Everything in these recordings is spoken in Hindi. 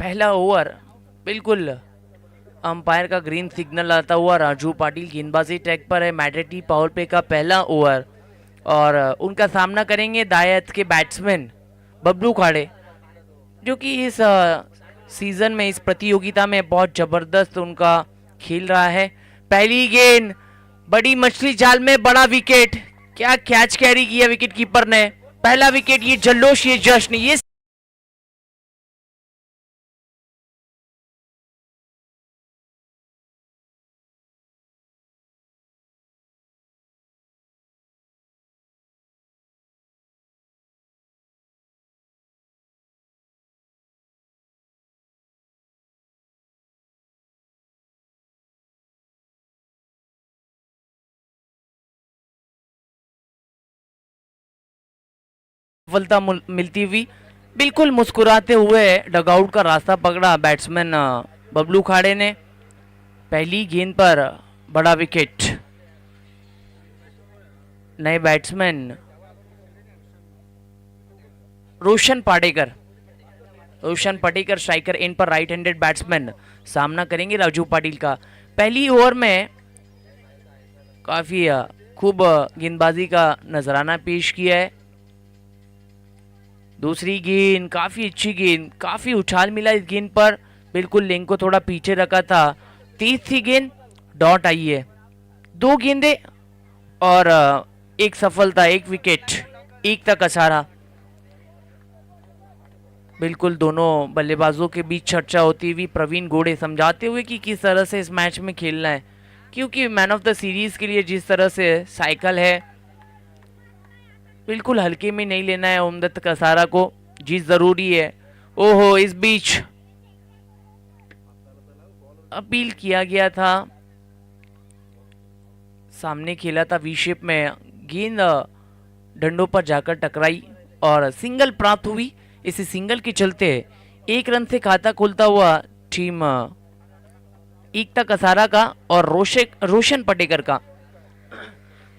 पहला ओवर बिल्कुल अंपायर का ग्रीन सिग्नल आता हुआ राजू पाटिल गेंदबाजी ट्रैक पर है। मैडेटी पावर प्ले का पहला ओवर और उनका सामना करेंगे दायत के बैट्समैन बबलू खाड़े, जो कि इस सीजन में इस प्रतियोगिता में बहुत जबरदस्त उनका खेल रहा है। पहली गेंद बड़ी मछली जाल में बड़ा विकेट, क्या कैच कैरी किया विकेट कीपर ने। पहला विकेट, ये जल्लोश, ये जश्न, ये सफलता मिलती हुई बिल्कुल मुस्कुराते हुए डगआउट का रास्ता पकड़ा बैट्समैन बबलू खाड़े ने। पहली गेंद पर बड़ा विकेट। नए बैट्समैन रोशन पाटेकर स्ट्राइकर इन पर राइट हैंडेड बैट्समैन सामना करेंगे राजू पाटिल का। पहली ओवर में काफी खूब गेंदबाजी का नजराना पेश किया है। दूसरी गेंद काफी अच्छी गेंद, काफी उछाल मिला इस गेंद पर, बिल्कुल लेंग को थोड़ा पीछे रखा था। तीसरी गेंद डॉट आई है। दो गेंदे और एक सफलता, एक विकेट, एक तक असारा। बिल्कुल दोनों बल्लेबाजों के बीच चर्चा होती हुई प्रवीण गोड़े समझाते हुए कि किस तरह से इस मैच में खेलना है, क्योंकि मैन ऑफ द सीरीज के लिए जिस तरह से साइकिल है बिल्कुल हल्के में नहीं लेना है उमदत कसारा को, जीत जरूरी है। ओहो, इस बीच अपील किया गया था, सामने खेला था वी शेप में, गेंद डंडों पर जाकर टकराई और सिंगल प्राप्त हुई। इस सिंगल के चलते एक रन से खाता खोलता हुआ टीम एकता कसारा का और रोशन पटेकर का।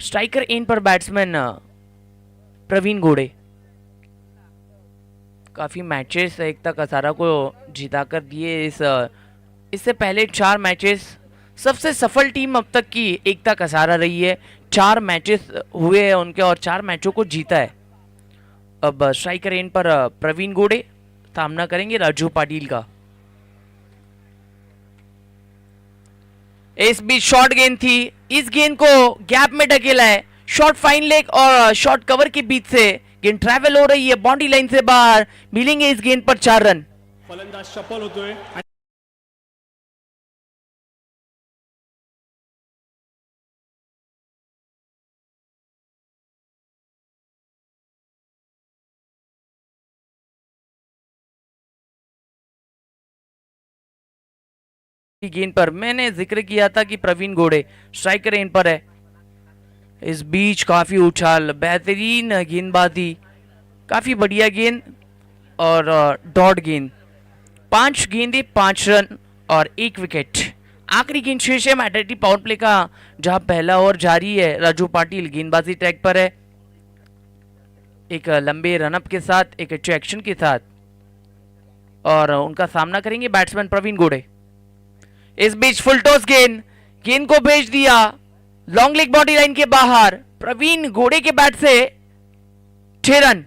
स्ट्राइकर इन पर बैट्समैन प्रवीण गोड़े। काफी मैचेस एकता कसारा को जिताकर दिए। इससे पहले 4 मैचेस सबसे सफल टीम अब तक की एकता कसारा रही है। 4 मैचेस हुए हैं उनके और 4 मैचों को जीता है। अब स्ट्राइकर एंड पर प्रवीण गोड़े सामना करेंगे राजू पाटिल का। इस बीच शॉर्ट गेंद थी, इस गेंद को गैप में ढकेला है। शॉर्ट फाइन लेग और शॉर्ट कवर के बीच से गेंद ट्रैवल हो रही है, बाउंड्री लाइन से बाहर। मिलेंगे इस गेंद पर 4 रन। फलंदाज सफल होतोय। गेंद पर मैंने जिक्र किया था कि प्रवीण गोड़े स्ट्राइकर एंड पर है। इस बीच काफी उछाल, बेहतरीन गेंदबाजी, काफी बढ़िया गेंद और डॉट गेंद। 5 गेंदे 5 रन और 1 विकेट। आखिरी गेंद शेष है मैडेटी पावर प्ले का, जहां पहला ओवर जारी है। राजू पाटिल गेंदबाजी ट्रैक पर है, एक लंबे रनअप के साथ, एक अच्छे एक्शन के साथ, और उनका सामना करेंगे बैट्समैन प्रवीण गोड़े। इस बीच फुल टॉस गेंद को भेज दिया लॉन्ग लेग बॉडी लाइन के बाहर। प्रवीण गोड़े के बैट से 6 रन।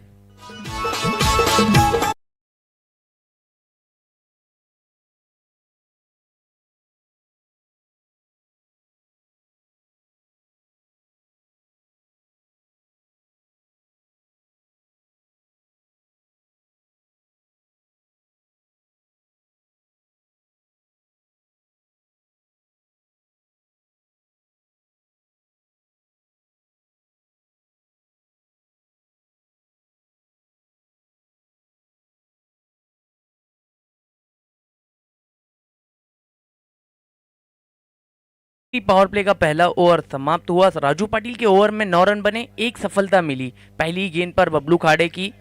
पावर प्ले का पहला ओवर समाप्त हुआ। राजू पाटिल के ओवर में 9 रन बने, 1 सफलता मिली। पहली गेंद पर बबलू खाड़े की।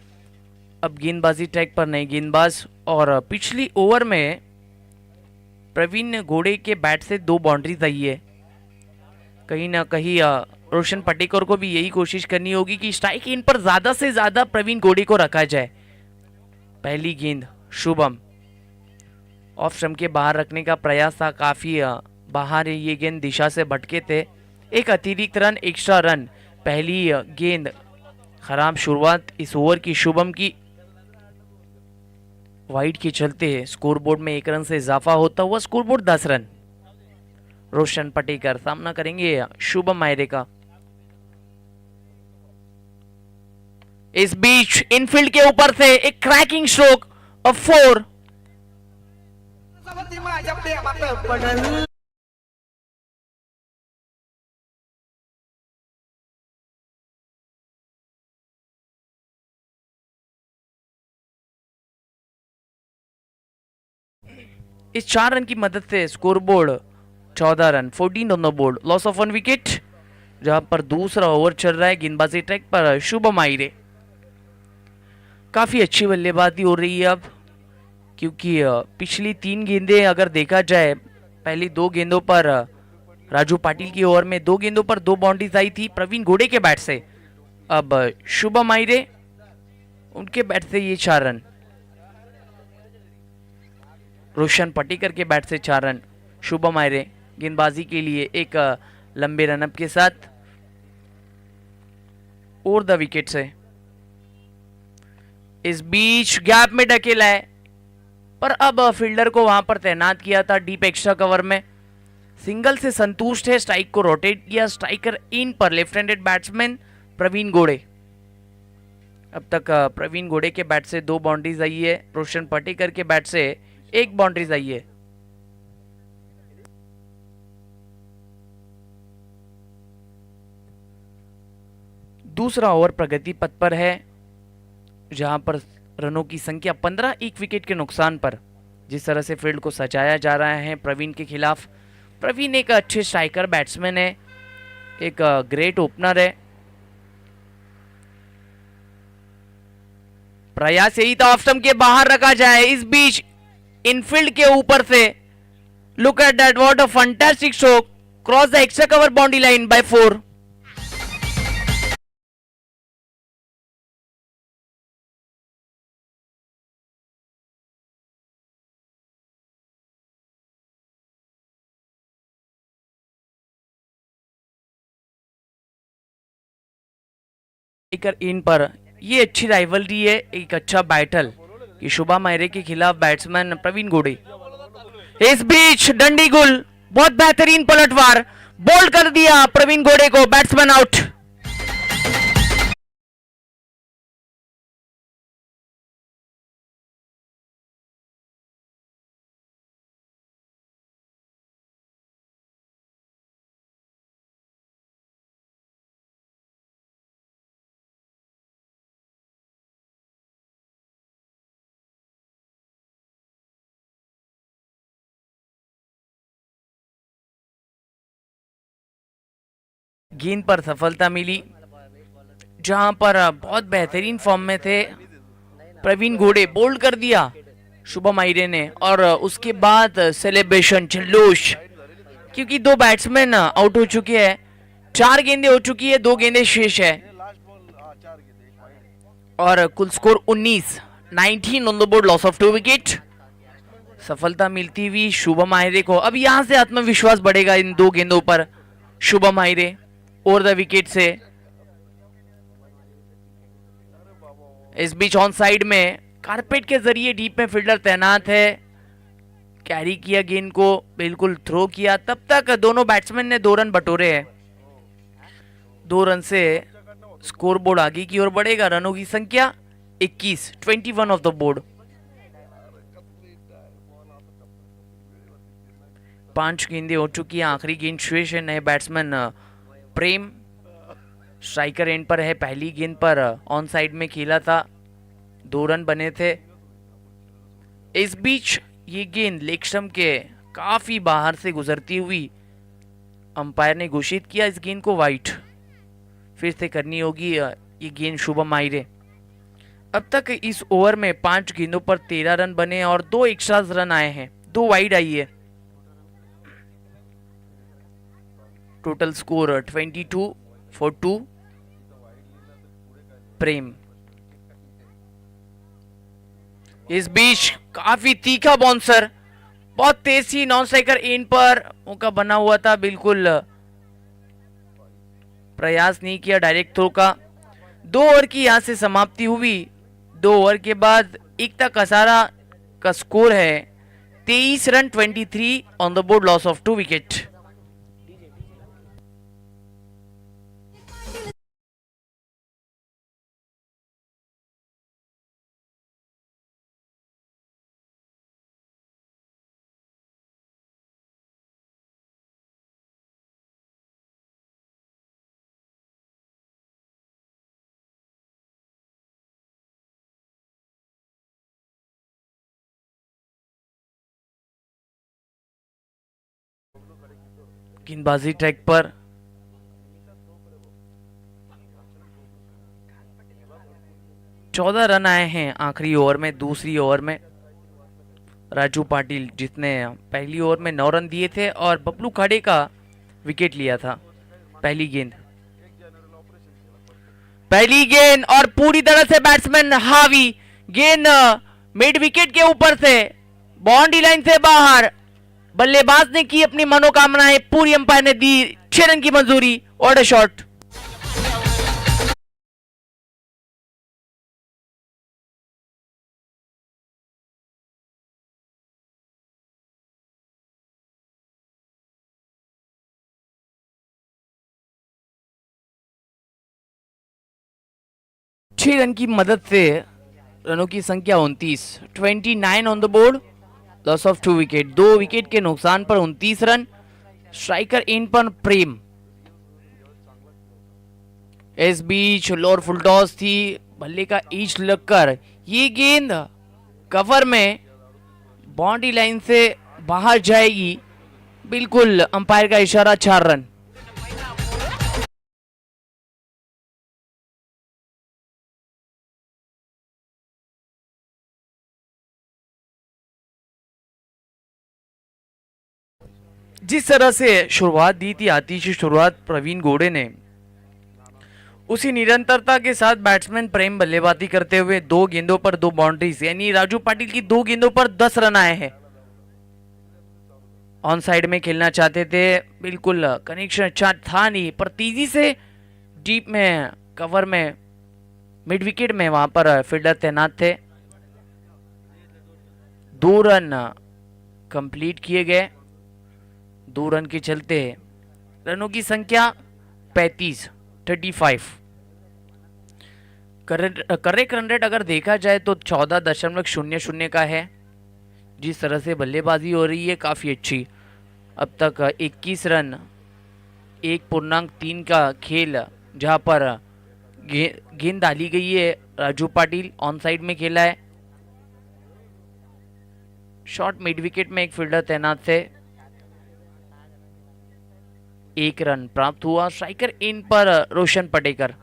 अब गेंदबाजी ट्रैक पर नए गेंदबाज, और पिछली ओवर में प्रवीण गोड़े के बैट से 2 बाउंड्रीज आई है। कहीं ना कहीं रोशन पटेकर को भी यही कोशिश करनी होगी कि स्ट्राइक इन पर ज्यादा से ज्यादा प्रवीण गोड़े को रखा जाए। पहली गेंद शुभम, ऑफ स्टंप के बाहर रखने का प्रयास था, काफी बाहर ये गेंद दिशा से भटके थे। एक अतिरिक्त रन, एक्स्ट्रा रन। पहली गेंद खराब शुरुआत इस ओवर की शुभम की। वाइड के चलते स्कोरबोर्ड में 1 रन से इजाफा होता हुआ स्कोरबोर्ड 10 रन। रोशन पटेकर सामना करेंगे शुभम आयरे का। इस बीच इनफील्ड के ऊपर से एक क्रैकिंग स्ट्रोक ऑफ 4। इस 4 रन की मदद से scoreboard 14 run, 14 on the board, loss of 1 wicket. जहां पर दूसरा ओवर चल रहा है गेंदबाजी ट्रैक पर शुभम आयरे। काफी अच्छी बल्लेबाजी हो रही है अब, क्योंकि पिछली 3 गेंदें अगर देखा जाए, पहली 2 गेंदों पर राजू पाटिल की ओवर में 2 गेंदों पर 2 बाउंड्रीज आई थी प्रवीण घोड़े के बैट से। अब शुभम आयरे, उनके बैट से ये 4 रन। रोशन पटेकर के बैट से 4 रन। शुभम आयरे गेंदबाजी के लिए एक लंबे रनअप के साथ और द विकेट से। इस बीच गैप में ढकेला है, पर अब फील्डर को वहां पर तैनात किया था डीप एक्स्ट्रा कवर में। सिंगल से संतुष्ट है, स्ट्राइक को रोटेट किया। स्ट्राइकर इन पर लेफ्ट हैंडेड बैट्समैन प्रवीण घोड़े। अब तक प्रवीण घोड़े के बैट से 2 बाउंड्रीज आई है, रोशन पटेकर के बैट से 1 बाउंड्रीज आई है। दूसरा ओवर प्रगति पथ पर है, जहां पर रनों की संख्या 15, 1 विकेट के नुकसान पर। जिस तरह से फील्ड को सजाया जा रहा है प्रवीण के खिलाफ। प्रवीण एक अच्छे स्ट्राइकर बैट्समैन है, एक ग्रेट ओपनर है। प्रयास यही था ऑफ स्टंप के बाहर रखा जाए। इस बीच इनफील्ड के ऊपर से look at that, what a fantastic stroke, cross the extra cover boundary line by 4। इन पर ये अच्छी राइवलरी है, एक अच्छा बैटल कि शुभम आयरे के खिलाफ बैट्समैन प्रवीण घोड़े। इस बीच डंडी गुल, बहुत बेहतरीन पलटवार, बोल्ड कर दिया प्रवीण घोड़े को, बैट्समैन आउट। गेंद पर सफलता मिली, जहां पर बहुत बेहतरीन फॉर्म में थे प्रवीण घोड़े, बोल्ड कर दिया शुभम आयरे ने। और उसके बाद सेलिब्रेशन, जल्लोश, क्योंकि 2 बैट्समैन आउट हो चुके हैं। 4 गेंदें हो चुकी है, 2 गेंदें शेष है और कुल score 19 on the board, loss of 2 wicket. सफलता मिलती हुई शुभम आयरे को। अब यहां से आत्मविश्वास बढ़ेगा इन 2 गेंदों पर शुभम आयरे और द विकेट से। इस बीच ऑन साइड में कारपेट के जरिए डीप में फील्डर तैनात है, कैरी किया गेंद को, बिल्कुल थ्रो किया। तब तक दोनों बैट्समैन ने 2 रन बटोरे हैं। 2 रन से स्कोरबोर्ड आगे की ओर बढ़ेगा। रनों की संख्या 21, 21 ऑफ द बोर्ड। 5 गेंदें हो चुकी है, आखिरी गेंद शेष है। नए बैट्समैन प्रेम स्ट्राइकर एंड पर है। पहली गेंद पर ऑन साइड में खेला था, 2 रन बने थे। इस बीच ये गेंद लेग स्टंप के काफी बाहर से गुजरती हुई अंपायर ने घोषित किया इस गेंद को वाइड। फिर से करनी होगी ये गेंद शुभम आयरे। अब तक इस ओवर में 5 गेंदों पर 13 रन बने और 2 एक्स्ट्रा रन आए हैं, 2 वाइड आई है। Total score 22 for 2। प्रेम इस बीच काफी तीखा बाउंसर, बहुत तेज थी, नॉन स्ट्राइकर इन पर मौका बना हुआ था, बिल्कुल प्रयास नहीं किया डायरेक्ट थ्रो का। 2 ओवर की यहां से समाप्ति हुई। 2 ओवर के बाद एकता कसारा का स्कोर है 23 run, 23 on the board, loss of 2 wicket. गेंदबाजी ट्रैक पर 14 रन आए हैं आखिरी ओवर में। दूसरी ओवर में राजू पाटिल, जिसने पहली ओवर में 9 रन दिए थे और बबलू खाड़े का विकेट लिया था। पहली गेंद और पूरी तरह से बैट्समैन हावी। गेंद मिड विकेट के ऊपर से बाउंड्री लाइन से बाहर, बल्लेबाज ने की अपनी मनोकामनाएं पूरी, अंपायर ने दी 6 रन की मंजूरी। और शॉट छह रन की मदद से रनों की संख्या 29 on the board, loss of 2 wicket. 2 wicket के नुकसान पर 29 रन। स्ट्राइकर इन पर प्रेम। इस बीच लोअर फुल टॉस थी, बल्ले का ईच लगकर ये गेंद कवर में बाउंड्री लाइन से बाहर जाएगी। बिल्कुल अंपायर का इशारा, 4 रन। जिस तरह से शुरुआत दी थी आतिशी शुरुआत प्रवीण गोड़े ने, उसी निरंतरता के साथ बैट्समैन प्रेम बल्लेबाजी करते हुए 2 गेंदों पर 2 बाउंड्रीज, यानी राजू पाटिल की 2 गेंदों पर 10 रन आए हैं। ऑन साइड में खेलना चाहते थे, बिल्कुल कनेक्शन अच्छा था नहीं, पर तेजी से डीप में कवर में मिड विकेट में वहां पर फील्डर तैनात थे। 2 रन कंप्लीट किए गए। 2 रन के चलते रनों की संख्या 35। करेक्ट रन रेट अगर देखा जाए तो 14.00 का है। जिस तरह से बल्लेबाजी हो रही है काफ़ी अच्छी। अब तक 21 रन 1.3 का खेल, जहां पर गेंद डाली गई है। राजू पाटिल ऑन साइड में खेला है। शॉट मिड विकेट में एक फील्डर तैनात थे। 1 रन प्राप्त हुआ। स्ट्राइकर इन पर रोशन पटेकर।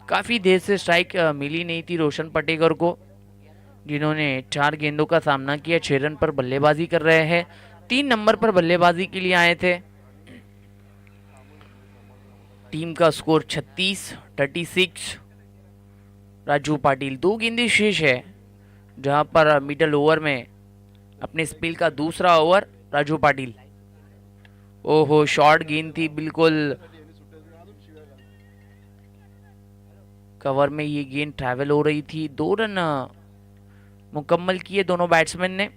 काफी देर से स्ट्राइक मिली नहीं थी रोशन पटेकर को, जिन्होंने 4 गेंदों का सामना किया। 6 रन पर बल्लेबाजी कर रहे हैं। 3 नंबर पर बल्लेबाजी के लिए आए थे। टीम का स्कोर 36। राजू पाटिल 2 गेंदें शेष है, जहां पर मिडल ओवर में अपने स्पेल का दूसरा ओवर राजू पाटिल। ओहो, शॉर्ट गेंद थी, बिल्कुल कवर में ये गेंद ट्रैवल हो रही थी। 2 रन मुकम्मल किए दोनों बैट्समैन ने।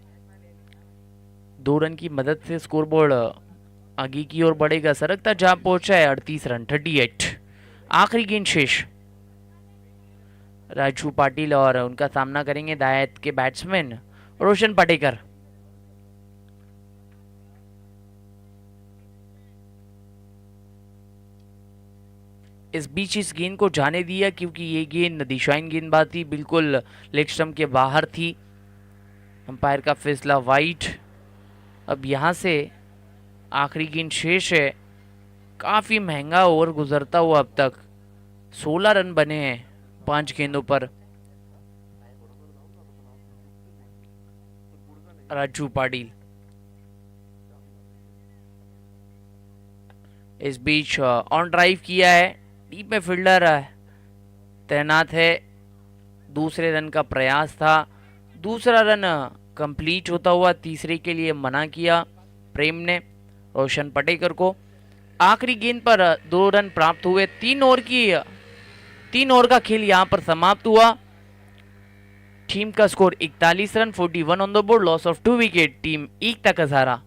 2 रन की मदद से स्कोरबोर्ड आगे की ओर बढ़ेगा, सरकता जहां पहुंचा है 38 रन, 38। आखिरी गेंद शेष। राजू पाटिल और उनका सामना करेंगे दायत के बैट्समैन रोशन पटेकर। इस बीच इस गेंद को जाने दिया, क्योंकि ये गेंद दिशाहीन गेंदबाज थी, बिल्कुल लेग स्टंप के बाहर थी। अंपायर का फैसला वाइड। अब यहां से आखिरी गेंद शेष है। काफी महंगा ओवर गुजरता हुआ अब तक 16 रन बने हैं 5 गेंदों पर। राजू पाटिल इस बीच ऑन ड्राइव किया है। डीप में फील्डर तैनात है। दूसरे रन का प्रयास था। दूसरा रन कंप्लीट होता हुआ तीसरे के लिए मना किया प्रेम ने रोशन पटेकर को। आखिरी गेंद पर 2 रन प्राप्त हुए। 3 ओवर का खेल यहां पर समाप्त हुआ। टीम का score 41 run, 41 on the board, loss of 2 wicket, team Ekta Kasara.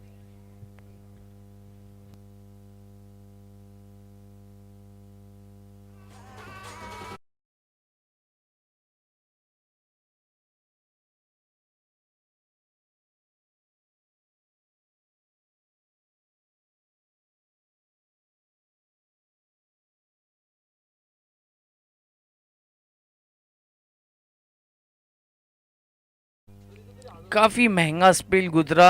काफी महंगा स्पेल गुजरा,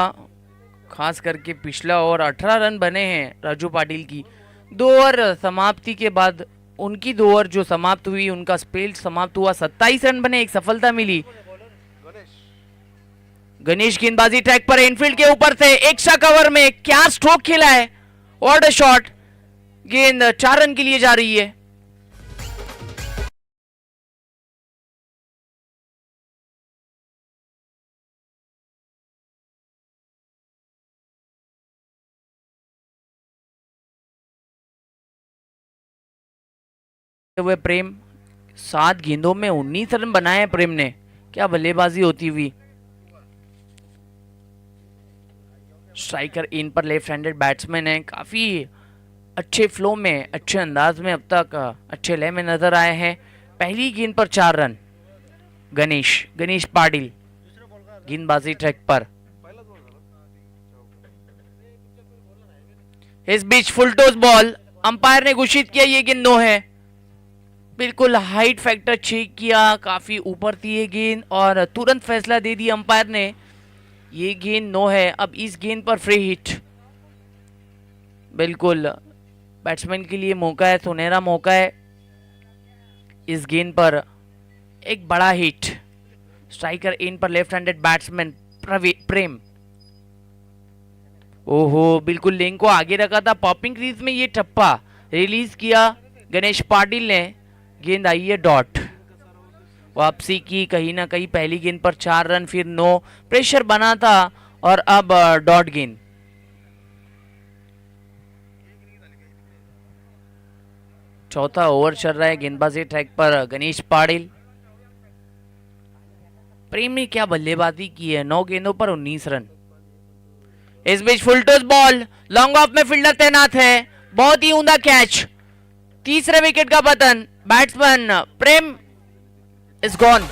खास करके पिछला ओवर 18 रन बने हैं राजू पाटिल की। 2 ओवर समाप्ति के बाद उनकी 2 ओवर जो समाप्त हुई, उनका स्पेल समाप्त हुआ, 27 रन बने, एक सफलता मिली। गणेश गेंदबाजी ट्रैक पर इनफील्ड के ऊपर से एक्स्ट्रा कवर में क्या स्ट्रोक खेला है, व्हाट अ शॉट। गेंद 4 रन के लिए जा रही है। हुए प्रेम, 7 गेंदों में 19 रन बनाए प्रेम ने, क्या बल्लेबाजी होती हुई। स्ट्राइकर इन पर लेफ्ट हैंडेड बैट्समैन है, काफी अच्छे फ्लो में, अच्छे अंदाज में अब तक अच्छे लय में नजर आए हैं। पहली गेंद पर 4 रन। गणेश पाटिल गेंदबाजी ट्रैक पर। इस बीच फुल टॉस बॉल, अंपायर ने घोषित किया ये गेंद नो है। बिल्कुल हाइट फैक्टर चेक किया, काफी ऊपर थी ये गेंद और तुरंत फैसला दे दिया अंपायर ने, ये गेंद नो है। अब इस गेंद पर फ्री हिट, बिल्कुल बैट्समैन के लिए मौका है, सुनहरा मौका है। इस गेंद पर एक बड़ा हिट। स्ट्राइकर इन पर लेफ्ट हैंडेड बैट्समैन प्रेम। ओहो, बिल्कुल लेंग को आगे रखा था, पॉपिंग क्रीज में ये टप्पा रिलीज किया गणेश पाटिल ने। गेंद आई है डॉट। वापसी की कहीं ना कहीं, पहली गेंद पर 4 रन, फिर नो, प्रेशर बना था और अब डॉट गेंद। चौथा ओवर चल रहा है, गेंदबाजी ट्रैक पर गणेश पाटिल। प्रेम ने क्या बल्लेबाजी की है, 9 गेंदों पर 19 रन। इस बीच full toss ball, long off में फील्डर तैनात है, बहुत ही ऊंधा कैच, तीसरे विकेट का पतन। Batsman Prem is gone.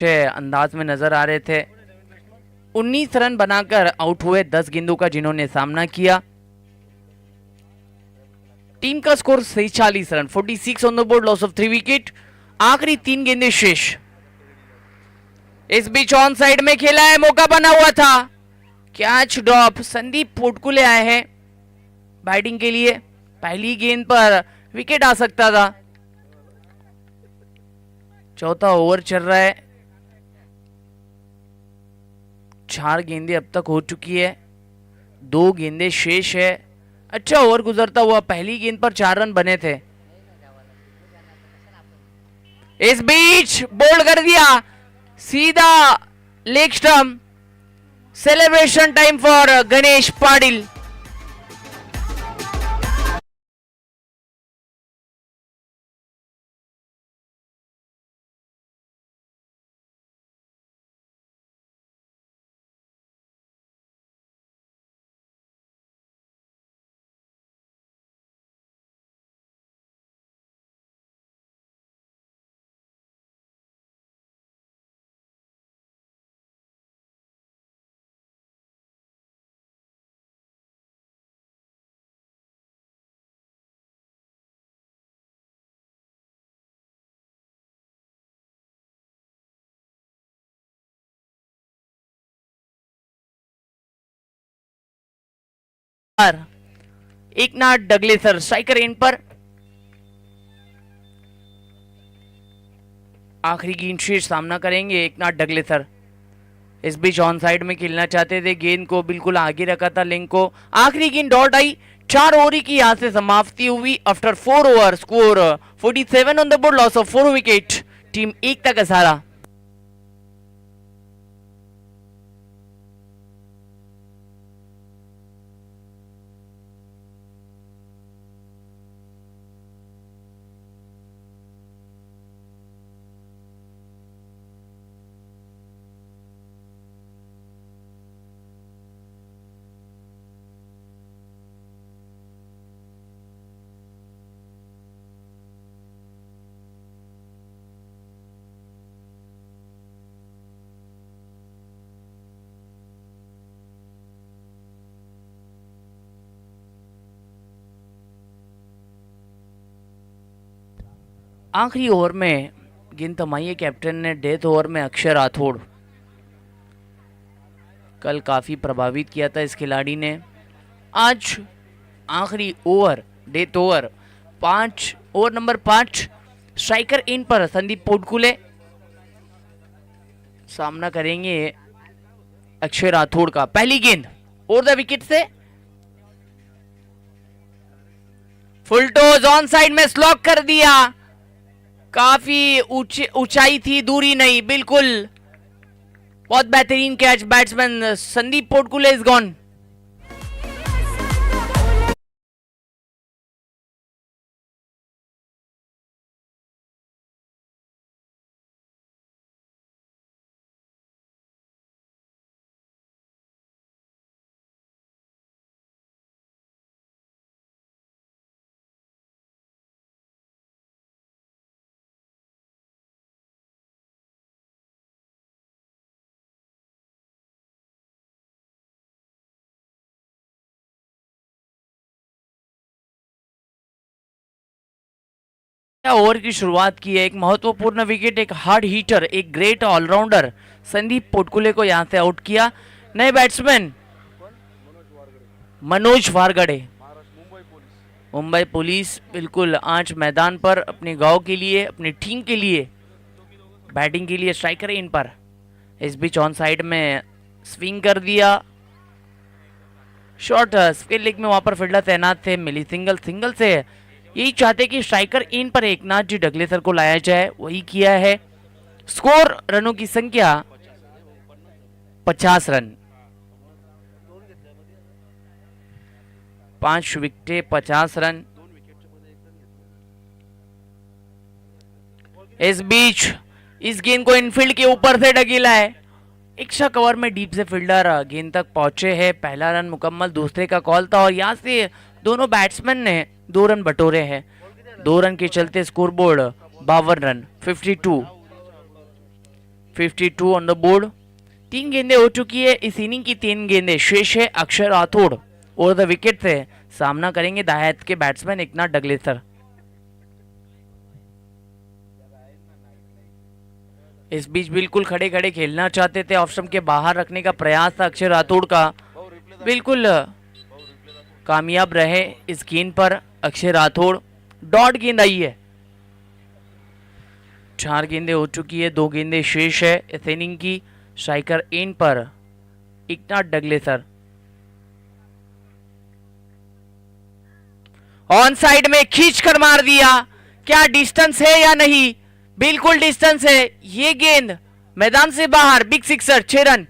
अंदाज में नजर आ रहे थे। 19 रन बनाकर आउट हुए 10 गेंदों का जिन्होंने सामना किया। टीम का score 46 run, 46 on the board, loss of 3 wicket. आखिरी 3 गेंदें शेष। इस बीच ऑन साइड में खेला है, मौका बना हुआ था, कैच ड्रॉप। संदीप पोटकुले आए हैं बैटिंग के लिए, पहली गेंद पर विकेट आ सकता था। चौथा ओवर चल रहा है, 4 गेंदें अब तक हो चुकी है, 2 गेंदें शेष है। अच्छा ओवर गुजरता हुआ, पहली गेंद पर 4 रन बने थे। इस बीच बोल्ड कर दिया, सीधा leg stump. Celebration time for Ganesh Patil. Eknath डगलेसर स्ट्राइकर एंड पर। आखिरी गेंद शेष सामना करेंगे एकनाथ डगलेसर। इस बीच ऑन साइड में खेलना चाहते थे, गेंद को बिल्कुल आगे रखा था लिंक को। आखिरी गेंद डॉट आई। 4 ओवर की यहां से समाप्ति हुई after 4 over. Score 47 on the board, loss of 4 wicket, team Ekta का सहारा। आखिरी ओवर में गेंद थमाई है कैप्टन ने डेथ ओवर में अक्षर राठौड़। कल काफी प्रभावित किया था इस खिलाड़ी ने। आज आखिरी over death over 5 over number 5 striker इन पर संदीप पोटकुले सामना करेंगे अक्षय राठौड़ का। पहली गेंद ओवर द विकेट से फुल टोज ऑन साइड में स्लॉक कर दिया। काफी ऊंचाई थी, दूरी नहीं, बिल्कुल बहुत बेहतरीन catch. Batsman Sandeep Potkule is gone. Over की शुरुआत की है, एक महत्वपूर्ण विकेट, एक हार्ड हीटर, एक ग्रेट ऑलराउंडर संदीप पोटकुले को यहां से आउट किया। नए बैट्समैन मनोज वारगड़े, मुंबई पुलिस बिल्कुल आज मैदान पर अपने गांव के लिए, अपनी टीम के लिए बैटिंग के लिए स्ट्राइकर इन पर। इस बीच ऑन साइड में स्विंग कर दिया, शॉट स्क्वेयर लेग में वहां पर फील्डर तैनात थे। मिली सिंगल से यही चाहते कि स्ट्राइकर इन पर एकनाथ जी डगलेसर को लाया जाए, वही किया है। स्कोर रनों की संख्या 50 रन, 5 विकेटें 50 रन। इस बीच इस गेंद को इनफील्ड के ऊपर से ढकेला है, एक्स्ट्रा कवर में डीप से फील्डर गेंद तक पहुंचे हैं। पहला रन मुकम्मल दूसरे का कॉल था और यहां से दोनों बैट्समैन ने 2 रन बटोरे हैं। 2 रन के चलते scoreboard 52 run, 52 on the board. 3 गेंदें हो चुकी है इस इनिंग की, 3 गेंदें शेष है। अक्षर राठौड़ ओवर द विकेट से सामना करेंगे दाहत के बैट्समैन एकनाथ डगलेसर। इस बीच बिल्कुल खड़े खड़े खेलना चाहते थे, ऑफ स्टंप के बाहर रखने का प्रयास था अक्षर राठौड़ का, बिल्कुल कामयाब रहे इस गेंद पर अक्षय राठौड़। डॉट गेंद आई है, 4 गेंदें हो चुकी है, 2 गेंदें शेष है इस इनिंग की। स्ट्राइकर इन पर एकनाथ डगलेसर। ऑन साइड में खींच कर मार दिया, क्या डिस्टेंस है या नहीं? बिल्कुल डिस्टेंस है। ये गेंद मैदान से बाहर, बिग सिक्सर, 6 रन।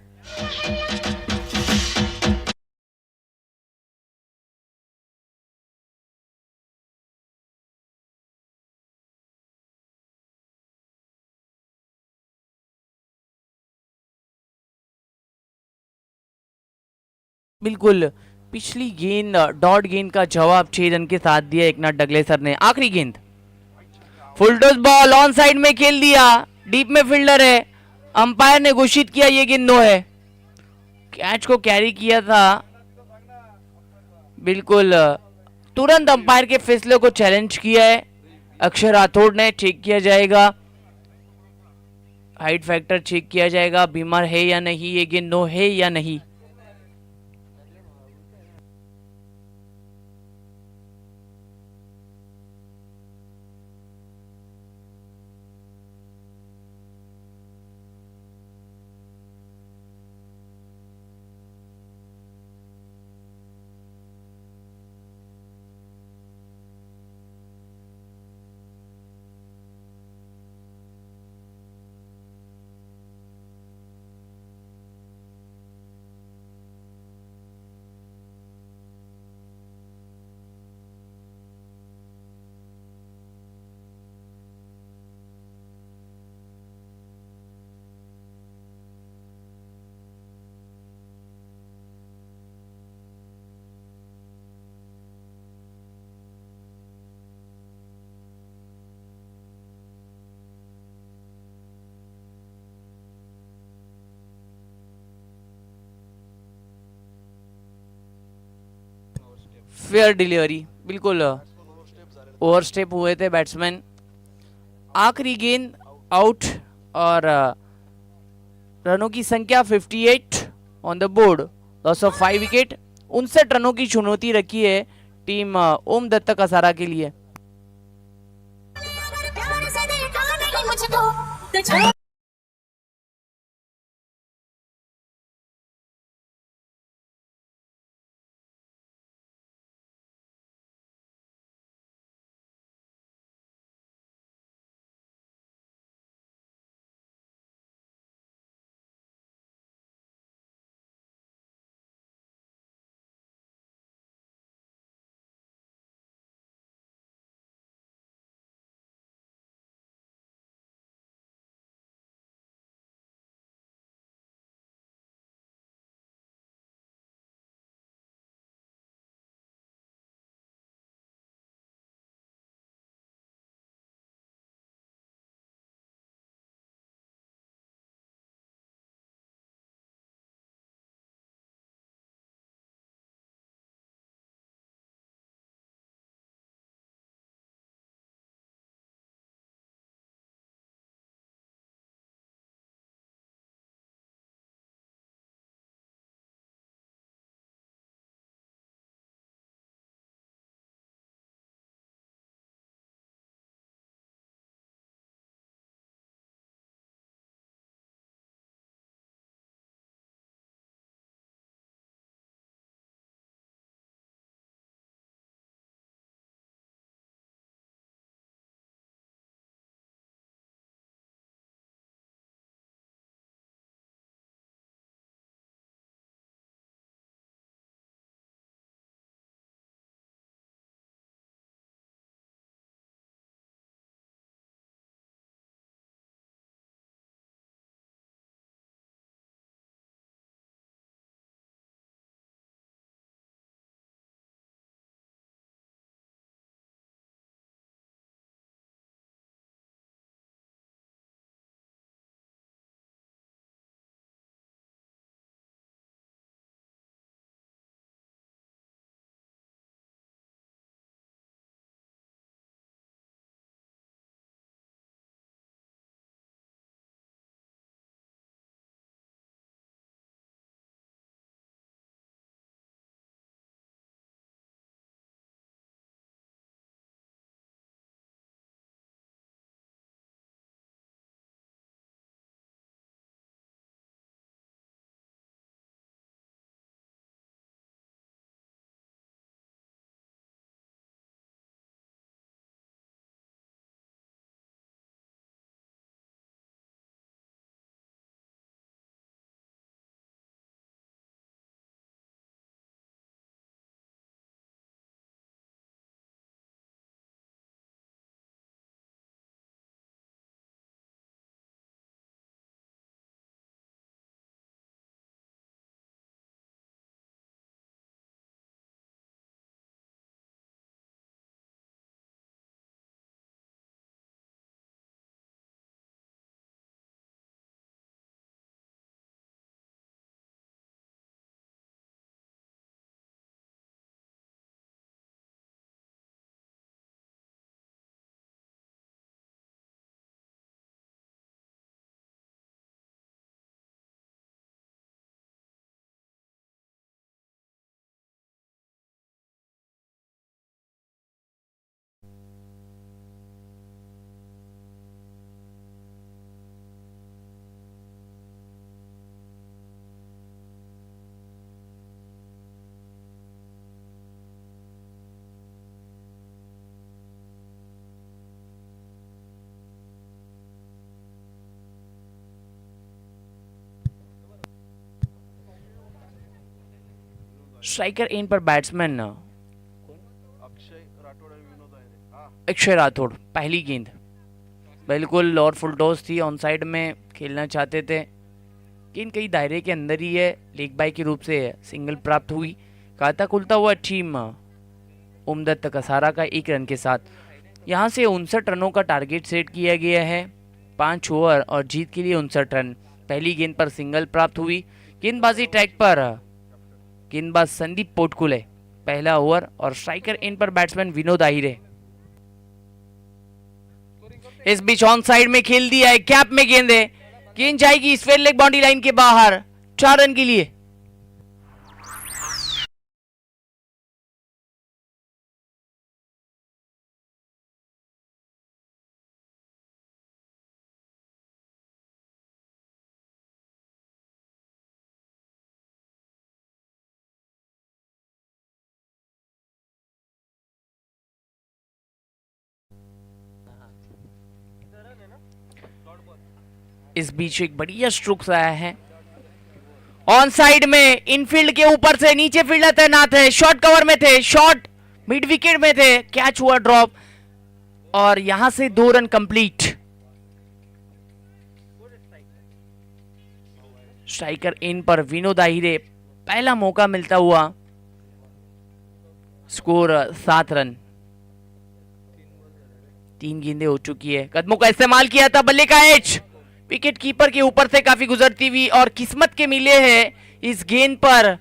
बिल्कुल पिछली गेंद डॉट गेंद का जवाब 6 रन के साथ दिया एकनाथ डगलेसर ने। आखिरी गेंद full toss ball on side में खेल दिया, डीप में फील्डर है, अंपायर ने घोषित किया ये गेंद नो है। कैच को कैरी किया था, बिल्कुल तुरंत अंपायर के फैसले को चैलेंज किया है अक्षर राठौड़ ने। चेक किया जाएगा, हाइट फैक्टर चेक किया जाएगा, बीमार है या नहीं, ये गेंद नो है या नहीं। अनफेयर डिलीवरी, बिल्कुल ओवर स्टेप हुए थे बैट्समैन। आखिरी गेंद आउट और रनों की संख्या 58 on the board, loss of 5 wicket. 59 रनों की चुनौती रखी है टीम ओम दत्त कसारा के लिए। स्ट्राइकर इन पर बैट्समैन अक्षय राठौड़। पहली गेंद बिल्कुल और फुल टॉस थी, ऑन साइड में खेलना चाहते थे, गेंद कई दायरे के अंदर ही है, लेग बाय के रूप से सिंगल प्राप्त हुई। खाता खुलता हुआ टीम ओम दत्त कसारा का 1 रन के साथ। यहां से 59 रनों का टारगेट सेट किया गया है, 5 ओवर और जीत के लिए 59 रन। पहली गेंद पर सिंगल प्राप्त हुई। गेंदबाजी ट्रैक पर गेंदबाज संदीप पोटकुले पहला ओवर और स्ट्राइकर इन पर बैट्समैन विनोद आहिरे। इस बीच ऑन साइड में खेल दिया है, कैप में गेंद है, गेंद जाएगी स्क्वायर लेग बाउंड्री लाइन के बाहर 4 रन के लिए। इस बीच एक बढ़िया स्ट्रोक्स आया है ऑन साइड में, इनफील्ड के ऊपर से नीचे फील्डर तैनात है, शॉर्ट कवर में थे, शॉर्ट मिड विकेट में थे, कैच हुआ ड्रॉप और यहां से 2 रन कंप्लीट। स्ट्राइकर इन पर विनोद आहिरे, पहला मौका मिलता हुआ, स्कोर 7 रन। 3 गेंदें हो चुकी है, कदमों का इस्तेमाल किया था, बल्ले का एज विकेट कीपर के ऊपर से काफी गुजरती हुई और किस्मत के मिले है इस गेंद पर।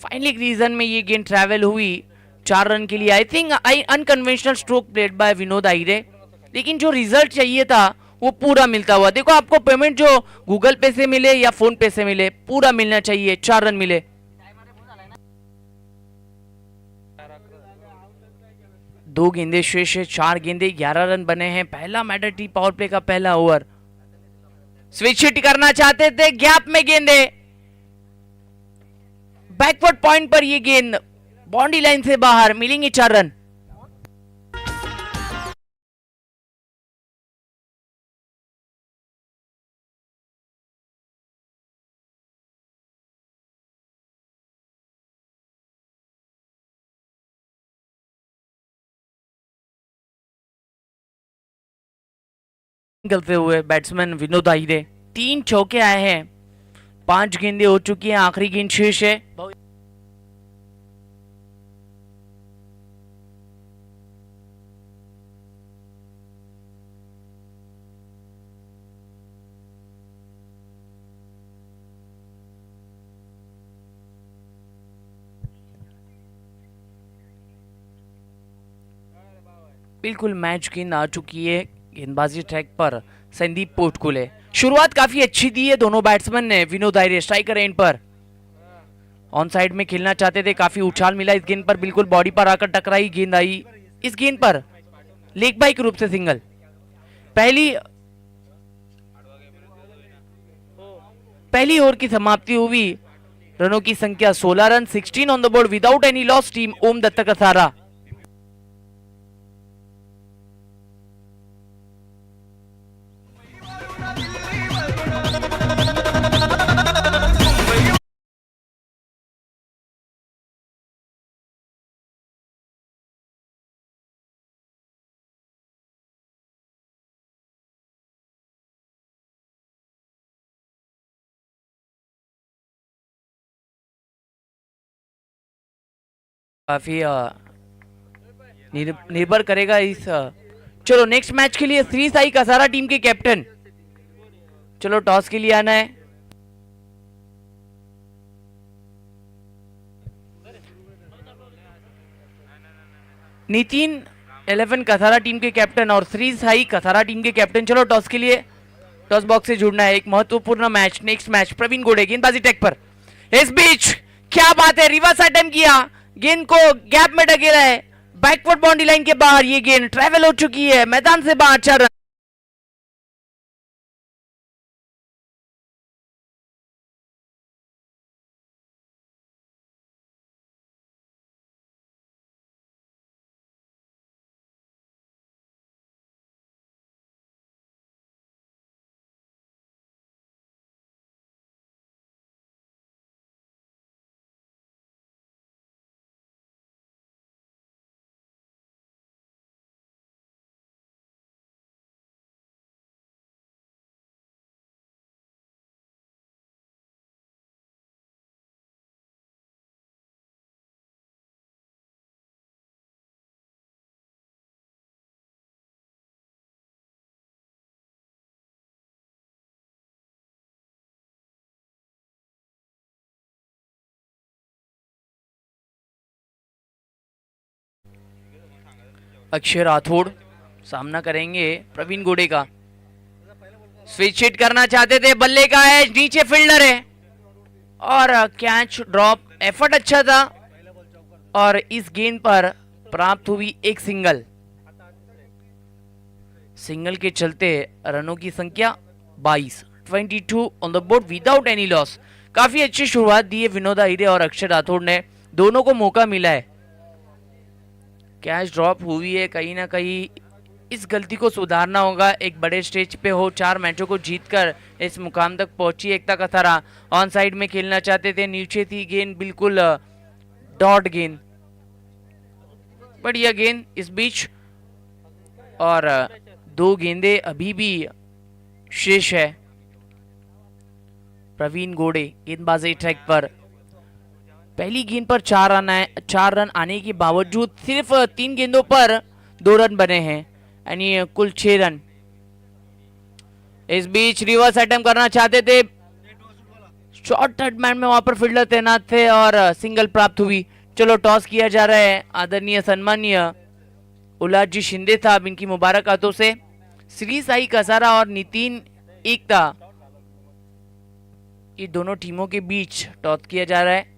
फाइनली रीजन में ये गेंद ट्रैवल हुई 4 रन के लिए। I think unconventional stroke played by Vinod Ahire, लेकिन जो रिजल्ट चाहिए था वो पूरा मिलता हुआ। देखो आपको पेमेंट जो गूगल पे से मिले या फोन पे से मिले, पूरा मिलना चाहिए। 4 रन मिले। दो गेंदे शेष है, 4 गेंदे 11 रन बने हैं। पहला मैटर टी पावर प्ले का पहला ओवर, स्विच हिट करना चाहते थे, गैप में गेंदे, बैकवर्ड पॉइंट पर ये गेंद बाउंड्री लाइन से बाहर, मिलेंगे 4 रन। निकलते हुए बैट्समैन विनोद आहिरे, 3 चौके आए हैं, 5 गेंदें हो चुकी हैं, आखिरी गेंद शेष है। बिल्कुल मैच गेंद आ चुकी है गेंदबाजी ट्रैक पर संदीप पोटकुले। शुरुआत काफी अच्छी दी है दोनों बैट्समैन ने। विनोद आहिरे स्ट्राइकर एंड पर ऑन साइड में खेलना चाहते थे, काफी उछाल मिला इस गेंद पर, बिल्कुल बॉडी पर आकर टकराई गेंद, आई इस गेंद पर लेग बाई के रूप से सिंगल। पहली ओवर की समाप्ति हुई, रनों की संख्या 16 run, 16 on the board without any loss. Team Om Datta Kasara. काफी निर्भर करेगा इस चलो नेक्स्ट मैच के लिए श्री साई कसारा टीम के कैप्टन, चलो टॉस के लिए आना है। नितिन 11 कसारा टीम के कैप्टन और श्री साई कसारा टीम के कैप्टन, चलो टॉस के लिए टॉस बॉक्स से जुड़ना है। एक महत्वपूर्ण मैच, नेक्स्ट मैच। प्रवीण गोड़े गेंदबाजी टेक पर, इस बीच क्या बात है, रिवर्स अटेम्प्ट किया, गेंद को गैप में ढकेला है, बैकवर्ड बाउंड्री लाइन के बाहर ये गेंद ट्रैवल हो चुकी है, मैदान से बाहर 4 रन। अक्षय राठौड़ सामना करेंगे प्रवीण गोड़े का। स्विच हिट करना चाहते थे, बल्ले का है, नीचे फील्डर है और कैच ड्रॉप। एफर्ट अच्छा था और इस गेंद पर प्राप्त हुई एक सिंगल। सिंगल के चलते रनों की संख्या 22, 22 on the board without any loss. काफी अच्छी शुरुआत दी है विनोद आहिरे और अक्षय राठौड़ ने, दोनों को मौका मिला है। कैच ड्रॉप हुई है, कहीं ना कहीं इस गलती को सुधारना होगा। एक बड़े स्टेज पे हो, 4 मैचों को जीतकर इस मुकाम तक पहुंची एकता कथारा। ऑन साइड में खेलना चाहते थे, नीचे थी गेंद, बिल्कुल डॉट गेंद, बढ़िया गेंद इस बीच। और 2 गेंदे अभी भी शेष है। प्रवीण गोड़े गेंदबाजी ट्रैक पर, पहली गेंद पर 4 रन आए, 4 रन आने के बावजूद सिर्फ 3 गेंदों पर 2 रन बने हैं, यानी कुल 6 रन। इस बीच रिवर्स अटेम्प्ट करना चाहते थे, शॉर्ट थर्ड मैन में वहां पर फील्डर तैनात थे और सिंगल प्राप्त हुई। चलो टॉस किया जा रहा है। आदरणीय सम्मानीय उल्लास जी शिंदे साहब, इनकी मुबारक हाथों से श्री साई कसारा और नितिन एकता, ये दोनों टीमों के बीच टॉस किया जा रहा है।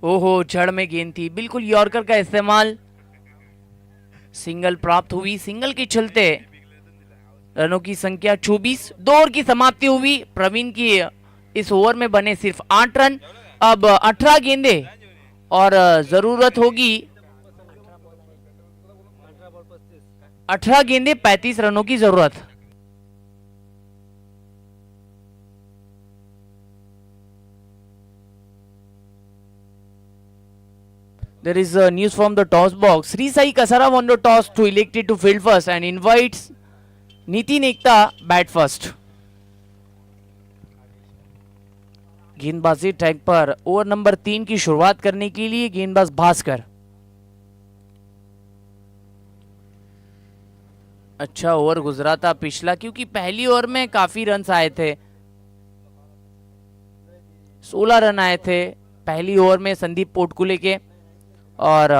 ओहो, जड़ में गेंद थी, बिल्कुल यॉर्कर का इस्तेमाल। सिंगल प्राप्त हुई, सिंगल के चलते रनों की संख्या 24। 2 ओवर की समाप्ति हुई। प्रवीण की इस ओवर में बने सिर्फ 8 रन। अब 18 गेंदे और जरूरत होगी 18 गेंदे 35 रनों की जरूरत। There is news from the toss box. Sri Sai Kasara won the toss to elected to field first and invites Nitin Ekta bat first. गेंदबाजी ट्रैक पर ओवर नंबर 3 की शुरुआत करने के लिए गेंदबाज भास्कर। अच्छा ओवर गुजरा था पिछला, क्योंकि पहली ओवर में काफी रन आए थे, 16 रन आए थे पहली ओवर में संदीप पोटकुले के। और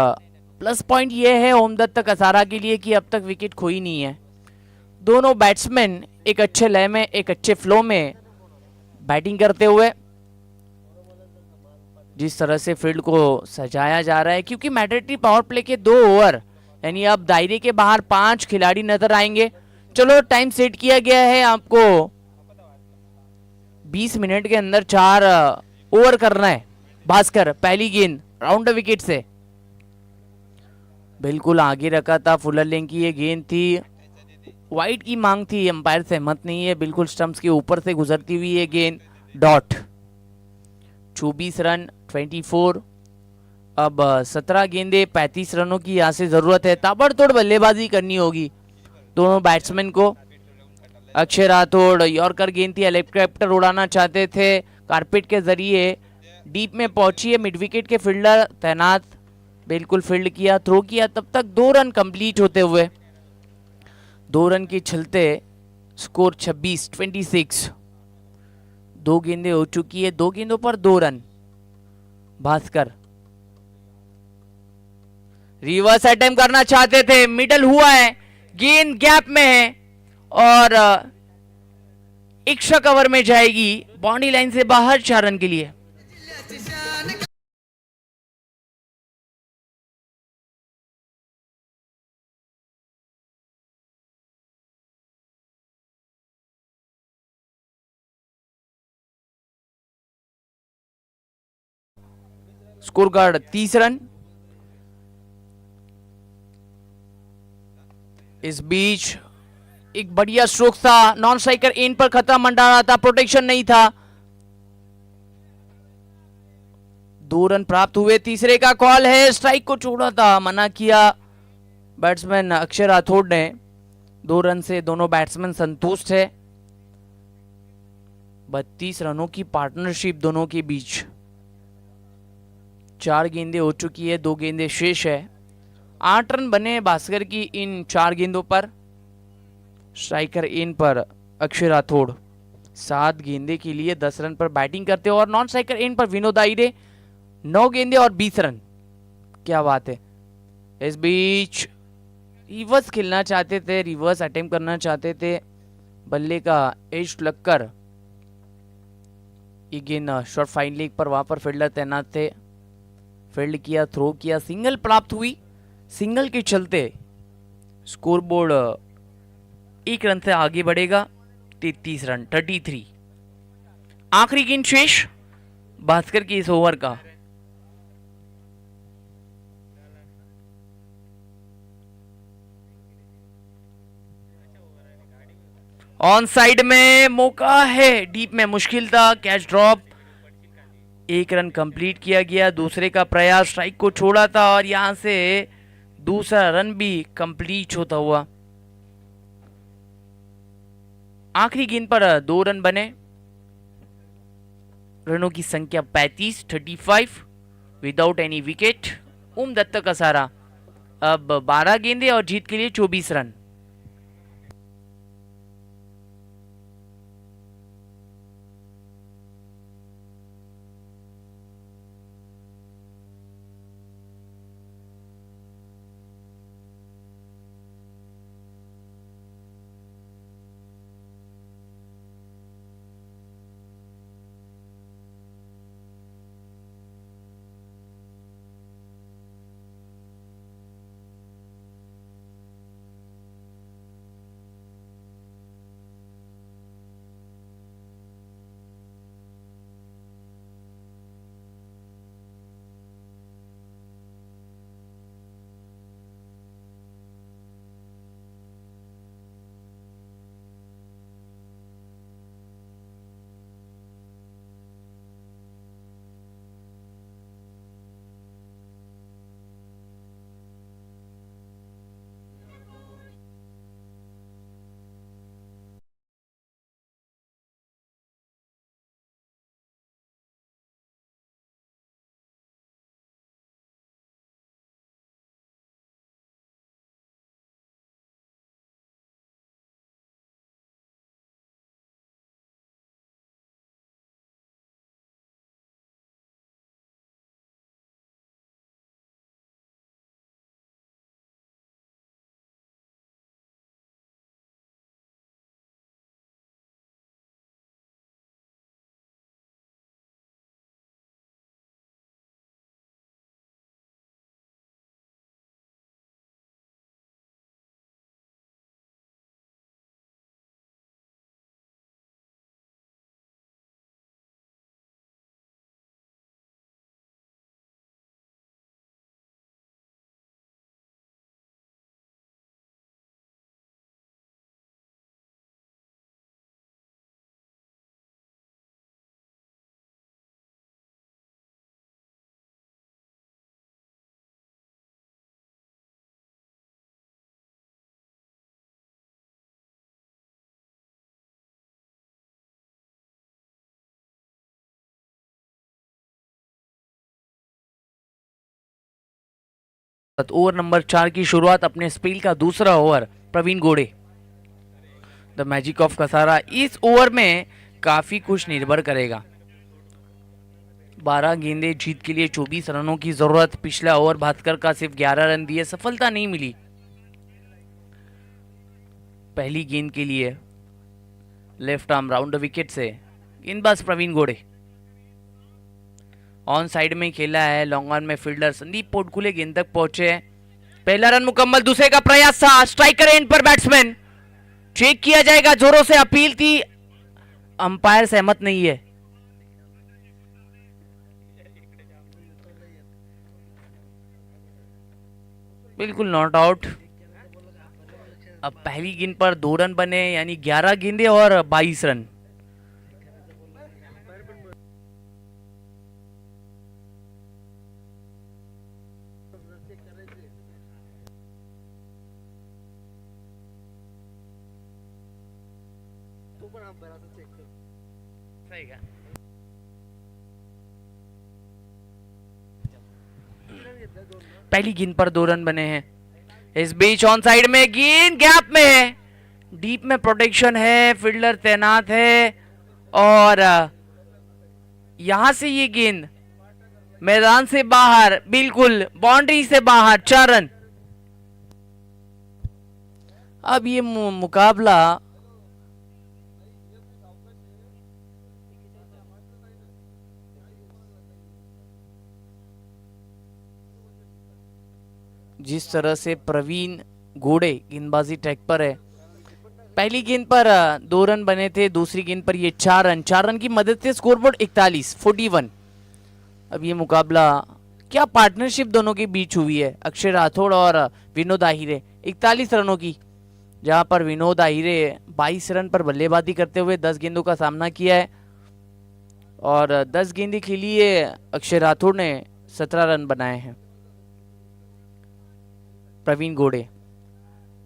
प्लस पॉइंट ये है ओमदत्त कसारा के लिए कि अब तक विकेट खोई नहीं है। दोनों बैट्समैन एक अच्छे लय में, एक अच्छे फ्लो में बैटिंग करते हुए, जिस तरह से फील्ड को सजाया जा रहा है, क्योंकि मैंडेटरी पावर प्ले के 2 ओवर, यानी अब दायरे के बाहर 5 खिलाड़ी नजर आएंगे। चलो टाइम सेट किया गया है, आपको 20 मिनट के अंदर 4 ओवर करना है। भास्कर पहली गेंद राउंड द विकेट से बिल्कुल आगे रखा था, फुलर लेंथ की ये गेंद थी, वाइड की मांग थी, अंपायर सहमत नहीं है, बिल्कुल स्टंप्स के ऊपर से गुजरती हुई ये गेंद डॉट। 24 रन 24। अब 17 गेंदे 35 रनों की यहाँ से जरूरत है। ताबड़तोड़ बल्लेबाजी करनी होगी दोनों बैट्समैन को। अक्षय राठौड़ यॉर्कर गेंद थी, हेलीकॉप्टर उड़ाना चाहते थे, कारपेट के जरिए डीप में पहुंची है, मिड विकेट के फील्डर तैनात, बिल्कुल फील्ड किया, थ्रो किया, तब तक 2 रन कंप्लीट होते हुए 2 रन के चलते स्कोर 26-26। 2 गेंदें हो चुकी है, 2 गेंदों पर 2 रन। भास्कर रिवर्स अटेम्प्ट करना चाहते थे, मिडल हुआ है, गेंद गैप में है और एक्स्ट्रा कवर में जाएगी, बाउंड्री लाइन से बाहर 4 रन के लिए। Score card 30 run. इस बीच एक बढ़िया स्ट्रोक था, नॉन स्ट्राइकर एंड पर खतरा मंडरा रहा था, प्रोटेक्शन नहीं था, 2 रन प्राप्त हुए। तीसरे का कॉल है, स्ट्राइक को छोड़ा था, मना किया बैट्समैन अक्षय राठौड़ ने। 2 रन से दोनों बैट्समैन संतुष्ट है। 32 रनों की पार्टनरशिप दोनों के बीच। 4 गेंदें हो चुकी है, 2 गेंदें शेष है। 8 रन बने भास्कर की इन 4 गेंदों पर। स्ट्राइकर इन पर अक्षय राठौड़ 7 गेंदे के लिए 10 रन पर बैटिंग करते हो और नॉन स्ट्राइकर इन पर विनोद आहिरे 9 गेंदे और 20 रन, क्या बात है। इस बीच रिवर्स खेलना चाहते थे, रिवर्स अटेम्प्ट करना चाहते थे, बल्ले का एज लगकर ये गेंद शॉर्ट फाइन लेग पर, वहां पर फील्डर तैनात थे, फील्ड किया, थ्रो किया, सिंगल प्राप्त हुई। सिंगल के चलते स्कोरबोर्ड 1 रन से आगे बढ़ेगा, 33 रन, 33। आखिरी गेंद शेष भास्कर की इस ओवर का। ऑन साइड में मौका है, डीप में मुश्किल था, कैच ड्रॉप, 1 रन कंप्लीट किया गया। दूसरे का प्रयास, स्ट्राइक को छोड़ा था और यहां से दूसरा रन भी कंप्लीट होता हुआ। आखिरी गेंद पर 2 रन बने, रनों की संख्या 35, 35 विदाउट एनी विकेट। ओम दत्त का सारा अब 12 गेंदे और जीत के लिए 24 रन। ओवर नंबर 4 की शुरुआत, अपने स्पेल का दूसरा ओवर, प्रवीण गोड़े द मैजिक ऑफ कसारा। इस ओवर में काफी कुछ निर्भर करेगा। 12 गेंदे, जीत के लिए 24 रनों की जरूरत। पिछला ओवर भास्कर का सिर्फ 11 रन दिए, सफलता नहीं मिली। पहली गेंद के लिए लेफ्ट आर्म राउंड विकेट से गेंदबाज प्रवीण गोड़े ऑन साइड में खेला है, लॉन्ग ऑन में फील्डर संदीप पोटकुले गेंद तक पहुंचे। पहला रन मुकम्मल, दूसरे का प्रयास था, स्ट्राइकर एंड पर बैट्समैन, चेक किया जाएगा, जोरों से अपील थी, अंपायर सहमत नहीं है। बिल्कुल नॉट आउट। अब पहली गेंद पर 2 रन बने, यानी 11 गेंदे और 22 रन। पहली गेंद पर 2 रन बने हैं। इस बीच ऑन साइड में गेंद गैप में है, डीप में प्रोटेक्शन है, फील्डर तैनात है और यहां से ये गेंद मैदान से बाहर, बिल्कुल बाउंड्री से बाहर, 4 रन। अब ये मुकाबला जिस तरह से प्रवीण घोड़े गेंदबाजी ट्रैक पर है, पहली गेंद पर 2 रन बने थे, दूसरी गेंद पर ये 4 रन, 4 रन की मदद से स्कोरबोर्ड 41। अब ये मुकाबला क्या पार्टनरशिप दोनों के बीच हुई है, अक्षय राठौड़ और विनोद आहिरे, 41 रनों की, जहां पर विनोद आहिरे 22 रन पर बल्लेबाजी करते हुए 10 गेंदों का सामना किया है और 10 गेंदें खेली है अक्षय राठौड़ ने 17 रन बनाए हैं। प्रवीण घोड़े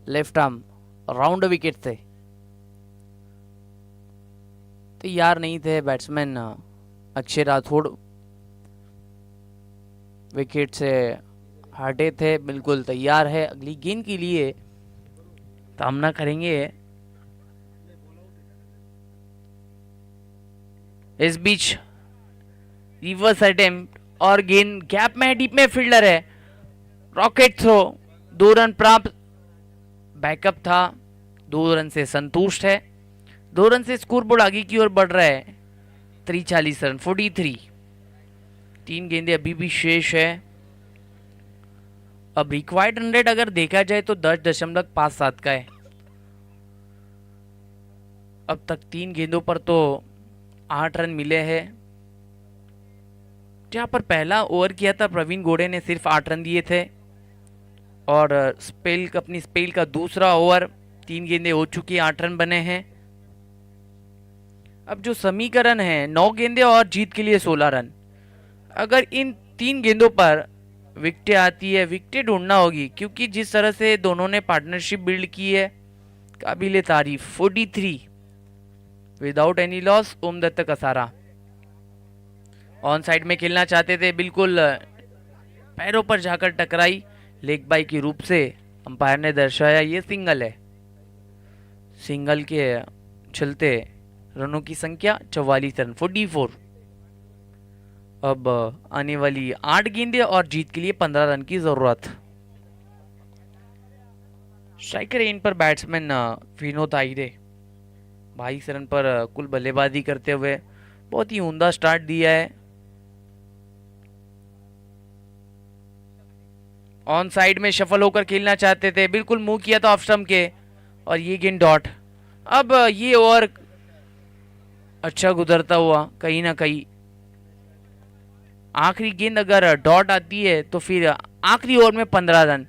लेफ्ट आर्म राउंड विकेट से तैयार नहीं थे बैट्समैन अक्षय राठौड़, विकेट से हटे थे, बिल्कुल तैयार है अगली गेंद के लिए, सामना करेंगे। इस बीच रिवर्स अटेम्प्ट और गेंद गैप में है, डीप में फील्डर है, रॉकेट थ्रो, 2 रन प्राप्त, बैकअप था, 2 रन से संतुष्ट है, 2 रन से स्कोरबोर्ड आगे की ओर बढ़ रहा है, 43 रन, 43। 3 गेंदें अभी भी शेष है। अब रिक्वायर्ड रन रेट अगर देखा जाए तो 10.57 का है। अब तक 3 गेंदों पर तो 8 रन मिले हैं। जहां पर पहला ओवर किया था प्रवीण घोड़े ने सिर्फ 8 रन दिए थे और अपनी स्पेल का दूसरा ओवर, 3 गेंदें हो चुकी, 8 रन बने हैं। अब जो समीकरण है 9 गेंदें और जीत के लिए 16 रन, अगर इन 3 गेंदों पर विकेटें आती है, विकेटें ढूंढना होगी, क्योंकि जिस तरह से दोनों ने पार्टनरशिप बिल्ड की है काबिले तारीफ। 43 without any loss, Om Datt Kasara on side में खेलना चाहते थे, बिल्कुल पैरों पर जाकर टकराई, लेग बाई के रूप से अंपायर ने दर्शाया ये सिंगल है। सिंगल के चलते रनों की संख्या 44 रन, 44। अब आने वाली 8 गेंदें और जीत के लिए 15 रन की जरूरत। स्ट्राइकर एंड पर बैट्समैन विनोद आहिरे 22 रन पर कुल बल्लेबाजी करते हुए बहुत ही उम्दा स्टार्ट दिया है। ऑन साइड में शफल होकर खेलना चाहते थे, बिल्कुल मूव किया था ऑफ स्टंप के और ये गेंद डॉट। अब ये ओवर अच्छा गुजरता हुआ, कहीं ना कहीं आखिरी गेंद अगर डॉट आती है तो फिर आखिरी ओवर में 15 रन,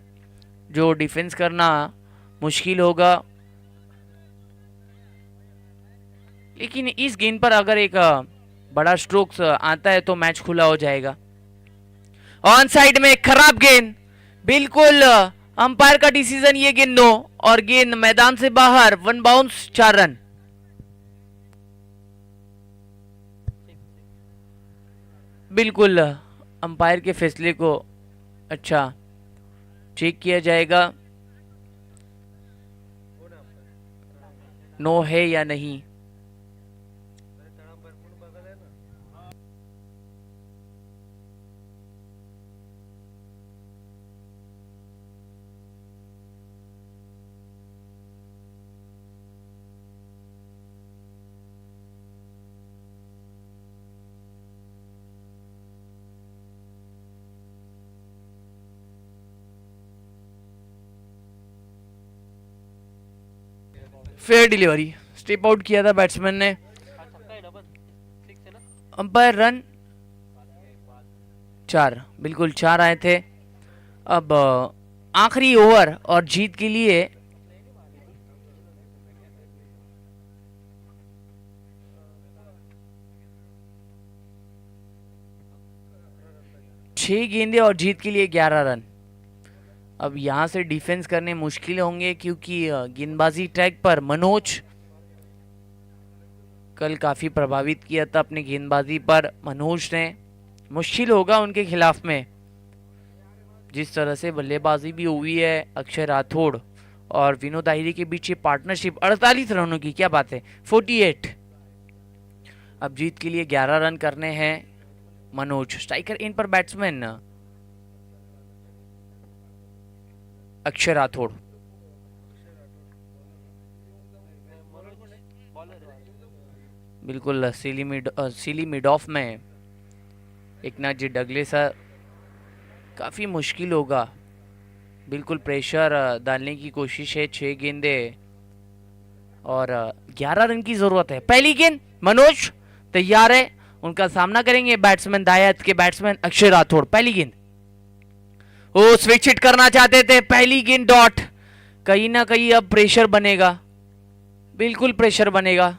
जो डिफेंस करना मुश्किल होगा। लेकिन इस गेंद पर अगर एक बड़ा स्ट्रोक्स आता है तो मैच खुला हो जाएगा। ऑन साइड में खराब गेंद, बिल्कुल अंपायर का डिसीजन, ये गेंद नो और गेंद मैदान से बाहर, 1 बाउंस, 4 रन। बिल्कुल अंपायर के फैसले को अच्छा चेक किया जाएगा, नो है या नहीं। फेयर डिलीवरी, स्टेप आउट किया था बैट्समैन ने। अंपायर रन 4, बिल्कुल 4 आए थे। अब आखिरी ओवर और जीत के लिए छह गेंदें और जीत के लिए 11 रन। अब यहां से डिफेंस करने मुश्किल होंगे, क्योंकि गेंदबाजी ट्रैक पर मनोज कल काफी प्रभावित किया था अपनी गेंदबाजी पर मनोज ने, मुश्किल होगा उनके खिलाफ में। जिस तरह से बल्लेबाजी भी हुई है अक्षय राठौड़ और विनोद आहिरे के बीच ये पार्टनरशिप, 48 रनों की, क्या बात है, 48। अब जीत के लिए 11 रन करने हैं। मनोज, स्ट्राइकर इन पर बैट्समैन अक्षय राठौड़। बिल्कुल सीली मिड ऑफ में एकनाथ जी डगले सर, काफ़ी मुश्किल होगा। बिल्कुल प्रेशर डालने की कोशिश है। 6 गेंदे और 11 रन की जरूरत है। पहली गेंद, मनोज तैयार है, उनका सामना करेंगे बैट्समैन दायत के बैट्समैन अक्षय राठौड़। पहली गेंद, वो स्विच हिट करना चाहते थे, पहली गेंद डॉट। कहीं ना कहीं अब प्रेशर बनेगा, बिल्कुल प्रेशर बनेगा।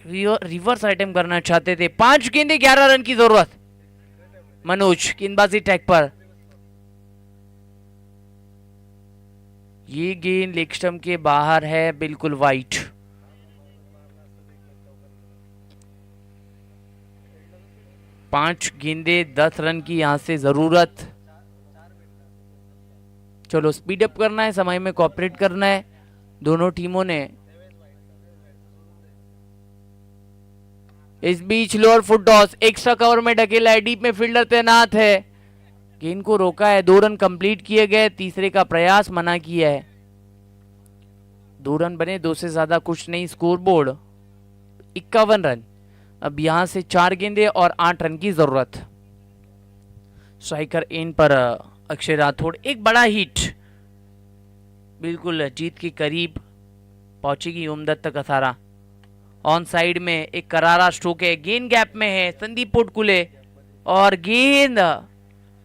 रिवर्स आइटम करना चाहते थे। 5 गेंदे 11 रन की जरूरत। मनोज गेंदबाजी टैग पर, ये गेंद लेग स्टंप के बाहर है, बिल्कुल वाइट। पांच गेंदे 10 रन की यहां से जरूरत। चलो स्पीड अप करना है, समय में कोऑपरेट करना है दोनों टीमों ने। इस बीच lower full toss, extra cover में ढकेला है, डीप में फील्डर तैनात है, गेंद को रोका है। 2 रन कंप्लीट किए गए, तीसरे का प्रयास मना किया है। 2 रन बने, 2 से ज्यादा कुछ नहीं। Score board 51 run. अब यहां से 4 गेंदे और 8 रन की जरूरत। स्ट्राइकर इन पर अक्षय राठौड़, एक बड़ा हिट, बिल्कुल जीत के करीब पहुंचेगी ओमदत्त कसारा। ऑन साइड में एक करारा स्ट्रोक है, गेंद गैप में है संदीप पोटकुले, और गेंद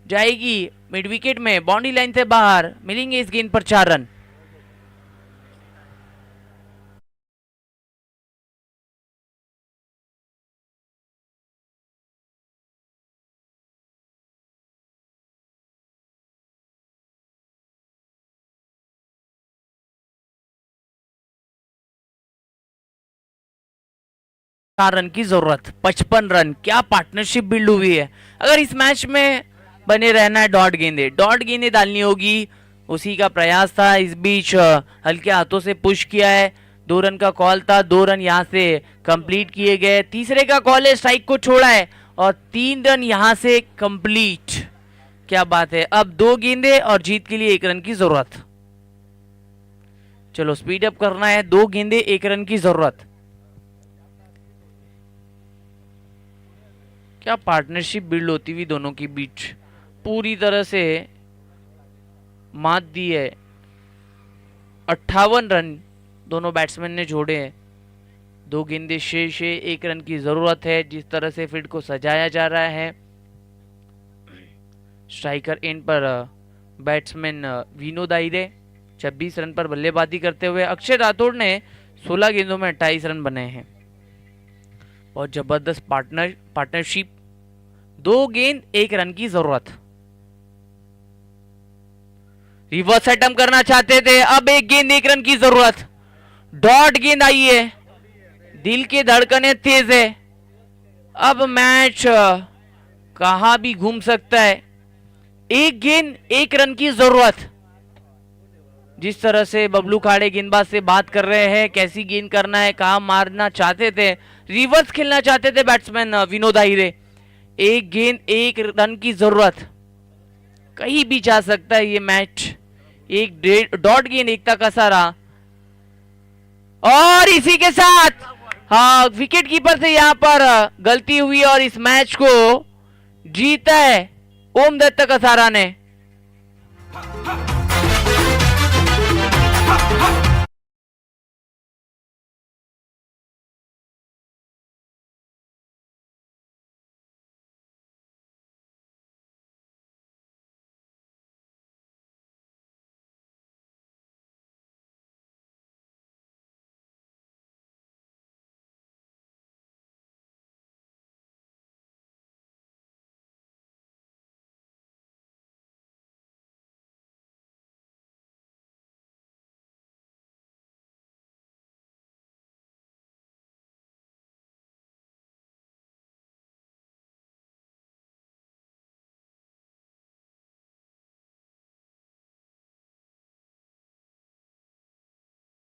जाएगी मिड विकेट में, बाउंड्री लाइन से बाहर। मिलेंगे इस गेंद पर 4 रन। रन की जरूरत, 55 रन। क्या पार्टनरशिप बिल्ड हुई है। अगर इस मैच में बने रहना है, डॉट गेंदे डालनी होगी, उसी का प्रयास था। इस बीच हल्के हाथों से पुश किया है। 2 रन का कॉल था, 2 रन यहां से कंप्लीट किए गए। तीसरे का कॉल है, स्ट्राइक को छोड़ा है और 3 रन यहां से कंप्लीट। क्या बात है। अब 2 गेंदे और जीत के लिए 1 रन की जरूरत। चलो स्पीड अप करना है, 2 गेंदे 1 रन की जरूरत। क्या पार्टनरशिप बिल्ड होती हुई दोनों के बीच, पूरी तरह से मात दी है। 58 रन दोनों बैट्समैन ने जोड़े हैं। 2 गेंदे शेष है, 1 रन की जरूरत है। जिस तरह से फील्ड को सजाया जा रहा है, स्ट्राइकर एंड पर बैट्समैन विनोद आहिरे 26 रन पर बल्लेबाजी करते हुए। अक्षय राठौड़ ने 16 गेंदों में 28 रन बनाए हैं। बहुत जबरदस्त पार्टनरशिप। 2 गेंद 1 रन की जरूरत। रिवर्स अटेम्प्ट करना चाहते थे, अब 1 गेंद 1 रन की जरूरत। डॉट गेंद आई है, दिल की धड़कनें तेज है। अब मैच कहां भी घूम सकता है। 1 गेंद 1 रन की जरूरत। जिस तरह से बबलू खाड़े गेंदबाज से बात कर रहे हैं, कैसी गेंद करना है, कहां मारना चाहते थे, रिवर्स खेलना चाहते थे बैट्समैन विनोद आहिरे। 1 गेंद 1 रन की जरूरत। कहीं भी जा सकता है ये मैच। 1 डॉट गेंद एकता कसारा, और इसी के साथ हाँ, विकेट कीपर से यहां पर गलती हुई और इस मैच को जीता है ओमदत्त कसारा ने।